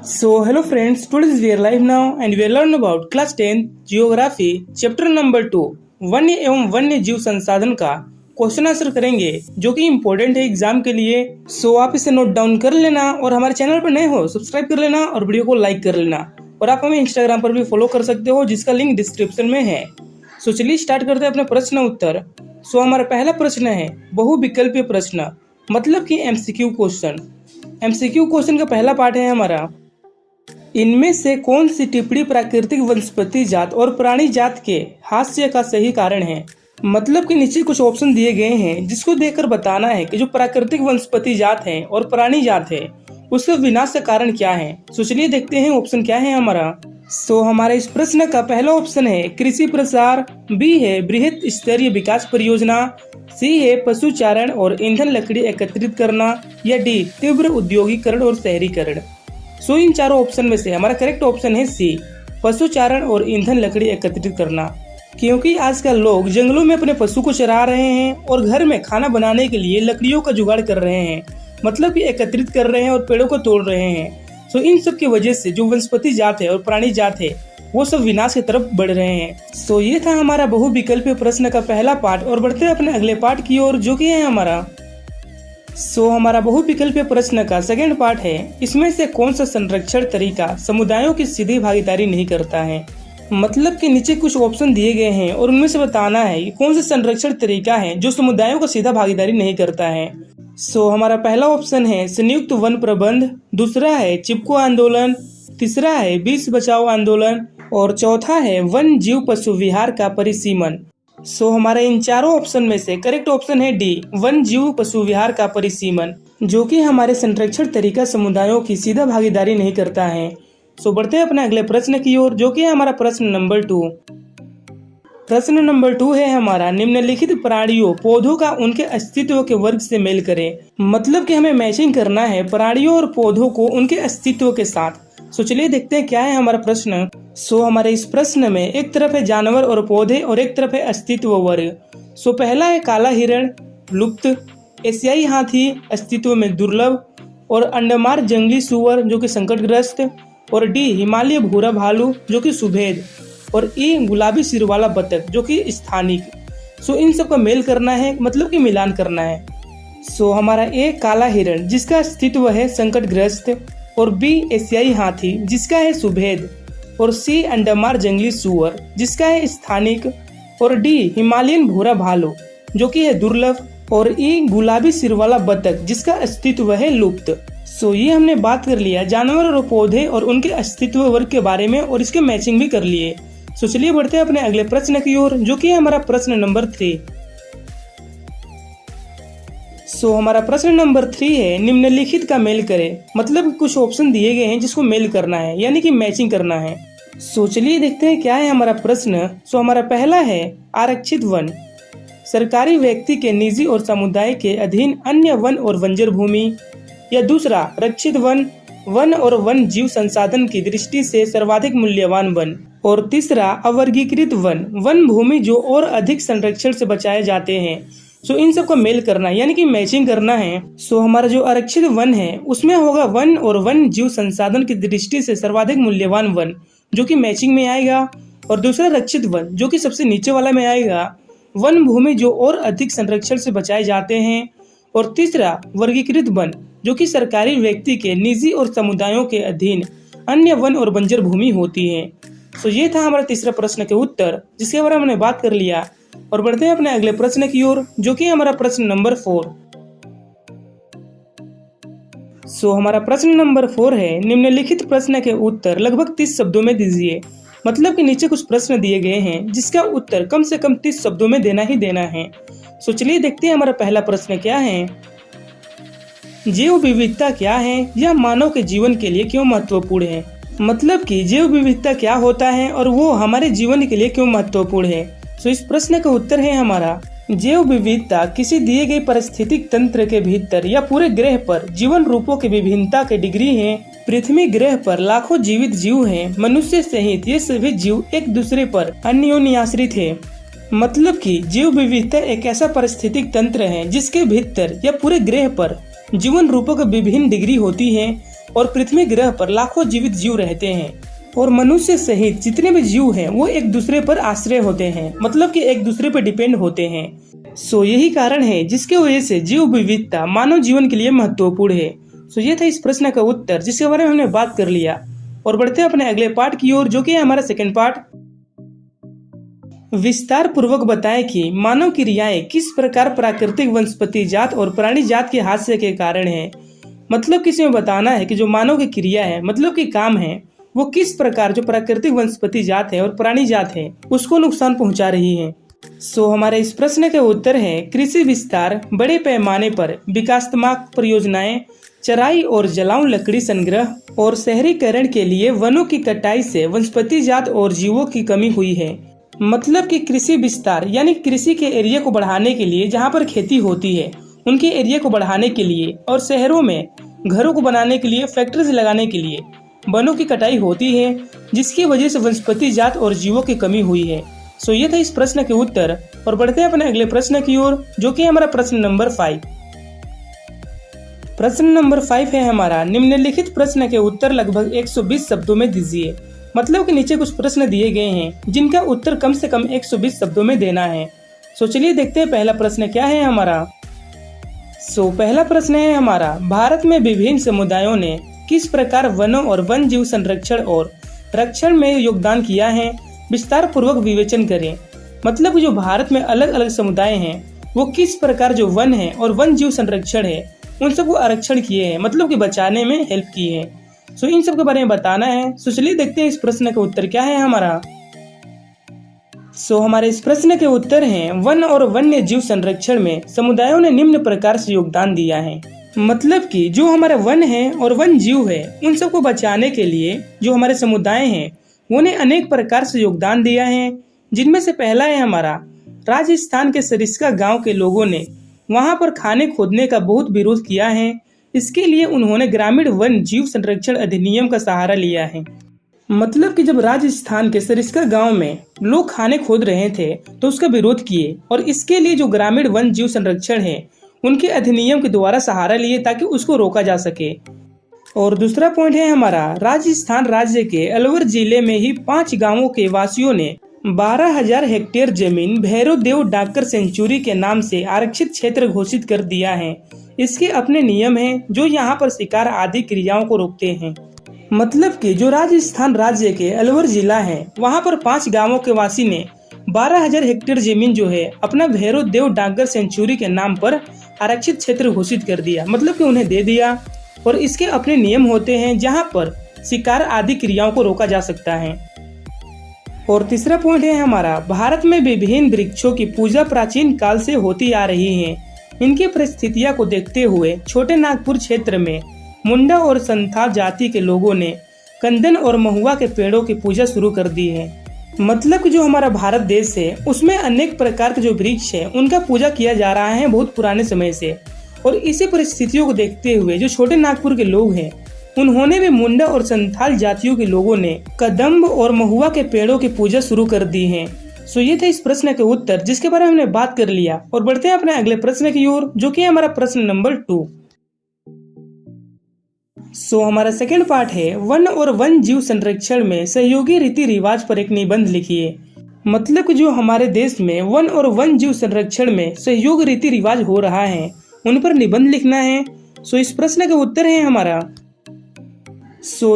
Hello friends, today is we are live now and we will learn about class 10 geography chapter number 2 वन्य एवं वन्य जीव संसाधन का क्वेश्चन आंसर करेंगे जो कि इम्पोर्टेंट है एग्जाम के लिए। आप इसे नोट डाउन कर लेना और हमारे चैनल पर नए हो सब्सक्राइब कर लेना और वीडियो को लाइक कर लेना और आप हमें इंस्टाग्राम पर भी फॉलो कर सकते हो जिसका लिंक डिस्क्रिप्शन में है। चलिए स्टार्ट करते हैं अपने प्रश्न उत्तर। हमारा पहला प्रश्न है बहुविकल्पीय प्रश्न मतलब कि एमसीक्यू क्वेश्चन। एमसीक्यू क्वेश्चन का पहला पार्ट है हमारा, इनमें से कौन सी टिप्पणी प्राकृतिक वनस्पति जात और प्राणी जात के हास्य का सही कारण है। मतलब कि नीचे कुछ ऑप्शन दिए गए हैं जिसको देखकर बताना है कि जो प्राकृतिक वनस्पति जात है और प्राणी जात है उसके विनाश का कारण क्या है। चलिए देखते हैं ऑप्शन क्या है हमारा। हमारे इस प्रश्न का पहला ऑप्शन है कृषि प्रसार, बी है बृहत स्तरीय विकास परियोजना, सी है पशुचारण और ईंधन लकड़ी एकत्रित करना, या डी तीव्र उद्योगीकरण और शहरीकरण। इन चारों ऑप्शन में से हमारा करेक्ट ऑप्शन है सी पशुचारण और ईंधन लकड़ी एकत्रित करना। क्योंकि आजकल लोग जंगलों में अपने पशु को चरा रहे हैं और घर में खाना बनाने के लिए लकड़ियों का जुगाड़ कर रहे हैं, मतलब कि एकत्रित कर रहे हैं और पेड़ों को तोड़ रहे हैं। इन सब की वजह से जो वनस्पति जात है और प्राणी जात है वो सब विनाश की तरफ बढ़ रहे हैं। ये था हमारा बहुविकल्पीय प्रश्न का पहला पार्ट और बढ़ते हैं अपने अगले पार्ट की ओर जो कि है हमारा हमारा बहुविकल्पीय प्रश्न का सेकंड पार्ट है, इसमें से कौन सा संरक्षण तरीका समुदायों की सीधी भागीदारी नहीं करता है। मतलब कि नीचे कुछ ऑप्शन दिए गए हैं और उनमें से बताना है कि कौन सा संरक्षण तरीका है जो समुदायों का सीधा भागीदारी नहीं करता है। हमारा पहला ऑप्शन है संयुक्त वन प्रबंध, दूसरा है चिपको आंदोलन, तीसरा है विश्व बचाओ आंदोलन और चौथा है वन जीव पशु विहार का परिसीमन। हमारे इन चारों ऑप्शन में से करेक्ट ऑप्शन है डी वन जीव पशु विहार का परिसीमन, जो कि हमारे संरक्षण तरीका समुदायों की सीधा भागीदारी नहीं करता है। बढ़ते हैं अपने अगले प्रश्न की ओर जो कि है हमारा प्रश्न नंबर 2। प्रश्न नंबर 2 है हमारा, निम्नलिखित प्राणियों पौधों का उनके अस्तित्व के वर्ग से मेल करें। मतलब कि हमें मैचिंग करना है प्राणियों और पौधों को उनके अस्तित्व के साथ। चलिए देखते हैं क्या है हमारा प्रश्न। हमारे इस प्रश्न में एक तरफ है जानवर और पौधे और एक तरफ है अस्तित्व वर्ग। पहला है काला हिरण लुप्त, एशियाई हाथी अस्तित्व में दुर्लभ, और अंडमान जंगली सुअर जो कि संकटग्रस्त, और डी हिमालय भूरा भालू जो कि सुभेद, और ई गुलाबी सिर वाला बतख जो कि स्थानिक। इन सब का मेल करना है, मतलब कि मिलान करना है। हमारा ए काला हिरण जिसका अस्तित्व है संकटग्रस्त, और बी एशियाई हाथी जिसका है सुभेद, और सी अंडमान जंगली सुअर जिसका है स्थानिक, और डी हिमालयन भूरा भालू जो कि है दुर्लभ, और ई गुलाबी सिर वाला बतख जिसका अस्तित्व है लुप्त। ये हमने बात कर लिया जानवर और पौधे और उनके अस्तित्व वर्ग के बारे में और इसके मैचिंग भी कर लिए। चलिए बढ़ते हैं अपने अगले प्रश्न की ओर जो कि है हमारा प्रश्न नंबर 3। हमारा प्रश्न नंबर 3 है निम्नलिखित का मेल करें। मतलब कुछ ऑप्शन दिए गए हैं जिसको मेल करना है यानी कि मैचिंग करना है। चलिए देखते हैं क्या है हमारा प्रश्न। हमारा पहला है आरक्षित वन, सरकारी व्यक्ति के निजी और समुदाय के अधीन अन्य वन और बंजर भूमि, या दूसरा रक्षित वन, वन और वन जीव संसाधन की दृष्टि से सर्वाधिक मूल्यवान वन, और तीसरा अवर्गीकृत वन, वन भूमि जो और अधिक संरक्षण से बचाए जाते हैं। इन सब को मेल करना यानी कि मैचिंग करना है। हमारा जो आरक्षित वन है उसमें होगा वन और वन जीव संसाधन की दृष्टि से सर्वाधिक मूल्यवान वन जो कि मैचिंग में आएगा, और दूसरा रक्षित वन जो कि सबसे नीचे वाला में आएगा, वन भूमि जो और अधिक संरक्षण से बचाए जाते हैं, और तीसरा वर्गीकृत वन जो कि सरकारी व्यक्ति के निजी और समुदायों के अधीन अन्य वन और बंजर भूमि होती है। ये था हमारा तीसरा प्रश्न के उत्तर जिसके बारे में हमने बात कर लिया और बढ़ते हैं अपने अगले प्रश्न की ओर जो कि हमारा प्रश्न नंबर 4। हमारा प्रश्न नंबर 4 है निम्नलिखित प्रश्न के उत्तर लगभग 30 शब्दों में दीजिए। मतलब कि नीचे कुछ प्रश्न दिए गए हैं जिसका उत्तर कम से कम 30 शब्दों में देना ही देना है। चलिए देखते हैं हमारा पहला प्रश्न क्या है। जैव विविधता क्या है, यह मानव के जीवन के लिए क्यों महत्वपूर्ण है। मतलब कि जैव विविधता क्या होता है और वो हमारे जीवन के लिए क्यों महत्वपूर्ण है। इस प्रश्न का उत्तर है हमारा जैव विविधता किसी दिए गए पारिस्थितिक तंत्र के भीतर या पूरे ग्रह पर जीवन रूपों की विभिन्नता के डिग्री है। पृथ्वी ग्रह पर लाखों जीवित जीव हैं, मनुष्य सहित ये सभी जीव एक दूसरे पर अन्योन्याश्रित है। मतलब कि जैव विविधता एक ऐसा पारिस्थितिक तंत्र है जिसके भीतर या पूरे ग्रह पर जीवन रूपों की विभिन्न डिग्री होती है और पृथ्वी ग्रह पर लाखों जीवित जीव रहते हैं और मनुष्य सहित जितने भी जीव हैं वो एक दूसरे पर आश्रय होते हैं, मतलब कि एक दूसरे पर डिपेंड होते हैं। यही कारण है जिसके वजह से जीव विविधता मानव जीवन के लिए महत्वपूर्ण है। ये था इस प्रश्न का उत्तर जिसके बारे में हमने बात कर लिया। और बढ़ते हैं अपने अगले पार्ट की ओर, जो कि है हमारा सेकंड पार्ट। विस्तार पूर्वक बताएं कि मानव क्रियाएं किस प्रकार प्राकृतिक वनस्पति जात और प्राणी जात के हादसे के कारण है। मतलब कि इसमें बताना है कि जो मानव की क्रिया है, मतलब कि काम है, वो किस प्रकार जो प्राकृतिक वनस्पति जात है और प्राणी जात है उसको नुकसान पहुंचा रही है। हमारे इस प्रश्न के उत्तर है कृषि विस्तार, बड़े पैमाने पर विकासात्मक परियोजनाएं, चराई और जलाऊ लकड़ी संग्रह और शहरीकरण के लिए वनों की कटाई से वनस्पति जात और जीवों की कमी हुई है। मतलब कि कृषि विस्तार यानी कृषि के एरिया को बढ़ाने के लिए, जहाँ पर खेती होती है उनके एरिया को बढ़ाने के लिए, और शहरों में घरों को बनाने के लिए, फैक्ट्रीज लगाने के लिए वनों की कटाई होती है, जिसकी वजह से वनस्पति जात और जीवों की कमी हुई है। ये था इस प्रश्न के उत्तर। और बढ़ते हैं अपने अगले प्रश्न की ओर, जो कि हमारा प्रश्न नंबर 5। प्रश्न नंबर 5 है हमारा, निम्नलिखित प्रश्न के उत्तर लगभग 120 शब्दों में दीजिए। मतलब कि नीचे कुछ प्रश्न दिए गए हैं जिनका उत्तर कम से कम 120 शब्दों में देना है। चलिए देखते हैं पहला प्रश्न क्या है हमारा। पहला प्रश्न है हमारा, भारत में विभिन्न समुदायों ने किस प्रकार वनों और वन जीव संरक्षण और रक्षण में योगदान किया है, विस्तार पूर्वक विवेचन करें। मतलब जो भारत में अलग अलग समुदाय हैं वो किस प्रकार जो वन है और वन जीव संरक्षण है उन सबको आरक्षण किए हैं, मतलब कि बचाने में हेल्प की है। इन सब के बारे में बताना है। चलिए देखते हैं इस प्रश्न का उत्तर क्या है हमारा। हमारे इस प्रश्न के उत्तर हैं, वन और वन्य जीव संरक्षण में समुदायों ने निम्न प्रकार से योगदान दिया है। मतलब कि जो हमारे वन है और वन जीव है उन सबको बचाने के लिए जो हमारे समुदाय हैं उन्हें अनेक प्रकार से योगदान दिया है, जिनमें से पहला है हमारा, राजस्थान के सरिस्का गांव के लोगों ने वहां पर खाने खोदने का बहुत विरोध किया है। इसके लिए उन्होंने ग्रामीण वन जीव संरक्षण अधिनियम का सहारा लिया है। मतलब कि जब राजस्थान के सरिस्का गांव में लोग खाने खोद रहे थे तो उसका विरोध किए, और इसके लिए जो ग्रामीण वन जीव संरक्षण है उनके अधिनियम के द्वारा सहारा लिए ताकि उसको रोका जा सके। और दूसरा पॉइंट है हमारा, राजस्थान राज्य के अलवर जिले में ही 5 गांवों के वासियों ने 12,000 हेक्टेयर जमीन भैरव देव डाकघर सेंचुरी के नाम से आरक्षित क्षेत्र घोषित कर दिया है। इसके अपने नियम हैं जो यहाँ पर शिकार आदि क्रियाओं को रोकते हैं। मतलब कि जो राजस्थान राज्य के अलवर जिला है वहाँ पर 5 गांवों के वासी ने 12,000 हेक्टेयर जमीन जो है अपना भैरव देव डाकघर सेंचुरी के नाम पर आरक्षित क्षेत्र घोषित कर दिया, मतलब कि उन्हें दे दिया। और इसके अपने नियम होते हैं जहाँ पर शिकार आदि क्रियाओं को रोका जा सकता है। और तीसरा पॉइंट है हमारा, भारत में विभिन्न वृक्षों की पूजा प्राचीन काल से होती आ रही है। इनकी परिस्थितियों को देखते हुए छोटे नागपुर क्षेत्र में मुंडा और संथाल जाति के लोगों ने कंदन और महुआ के पेड़ों की पूजा शुरू कर दी है। मतलब जो हमारा भारत देश है उसमें अनेक प्रकार के जो वृक्ष है उनका पूजा किया जा रहा है बहुत पुराने समय से। और इसी परिस्थितियों को देखते हुए जो छोटे नागपुर के लोग हैं उन्होंने भी मुंडा और संथाल जातियों के लोगों ने कदम्ब और महुआ के पेड़ों की पूजा शुरू कर दी है। ये था इस प्रश्न के उत्तर जिसके बारे में हमने बात कर लिया। और बढ़ते हैं अपने अगले प्रश्न की ओर, जो कि हमारा प्रश्न नंबर 2। हमारा सेकंड पार्ट है, वन और वन जीव संरक्षण में सहयोगी रीति रिवाज पर एक निबंध लिखिए। मतलब कि जो हमारे देश में वन और वन जीव संरक्षण में सहयोग रीति रिवाज हो रहा है उन पर निबंध लिखना है। इस प्रश्न के उत्तर है हमारा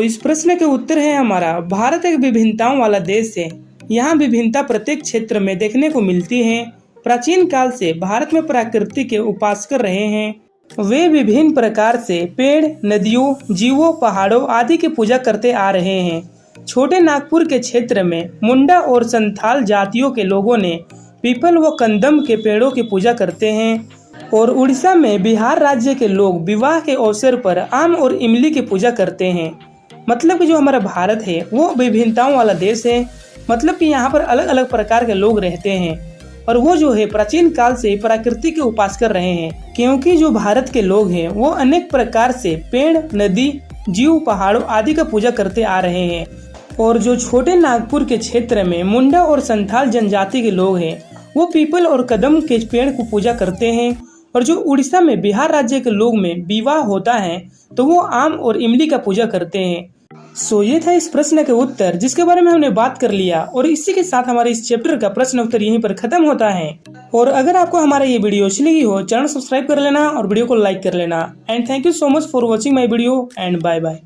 इस प्रश्न के उत्तर है हमारा, भारत एक विभिन्नताओं वाला देश है। यहाँ विभिन्नता प्रत्येक क्षेत्र में देखने को मिलती है। प्राचीन काल से भारत में प्रकृति के उपासक रहे हैं। वे विभिन्न प्रकार से पेड़, नदियों, जीवों, पहाड़ों आदि की पूजा करते आ रहे हैं। छोटे नागपुर के क्षेत्र में मुंडा और संथाल जातियों के लोगों ने पीपल व कंदम के पेड़ों की पूजा करते हैं। और उड़ीसा में बिहार राज्य के लोग विवाह के अवसर पर आम और इमली की पूजा करते हैं। मतलब कि जो हमारा भारत है वो विभिन्नताओं वाला देश है। मतलब कि यहाँ पर अलग अलग प्रकार के लोग रहते हैं और वो जो है प्राचीन काल से प्रकृति के उपासक कर रहे हैं। क्योंकि जो भारत के लोग हैं वो अनेक प्रकार से पेड़, नदी, जीव, पहाड़ों आदि का पूजा करते आ रहे हैं। और जो छोटे नागपुर के क्षेत्र में मुंडा और संथाल जनजाति के लोग हैं वो पीपल और कदम के पेड़ को पूजा करते हैं। और जो उड़ीसा में बिहार राज्य के लोग में विवाह होता है तो वो आम और इमली का पूजा करते हैं। ये था इस प्रश्न के उत्तर जिसके बारे में हमने बात कर लिया, और इसी के साथ हमारे इस चैप्टर का प्रश्न उत्तर यहीं पर खत्म होता है। और अगर आपको हमारा ये वीडियो अच्छी लगी हो, चैनल सब्सक्राइब कर लेना और वीडियो को लाइक कर लेना। And thank you so much for watching my video and bye bye.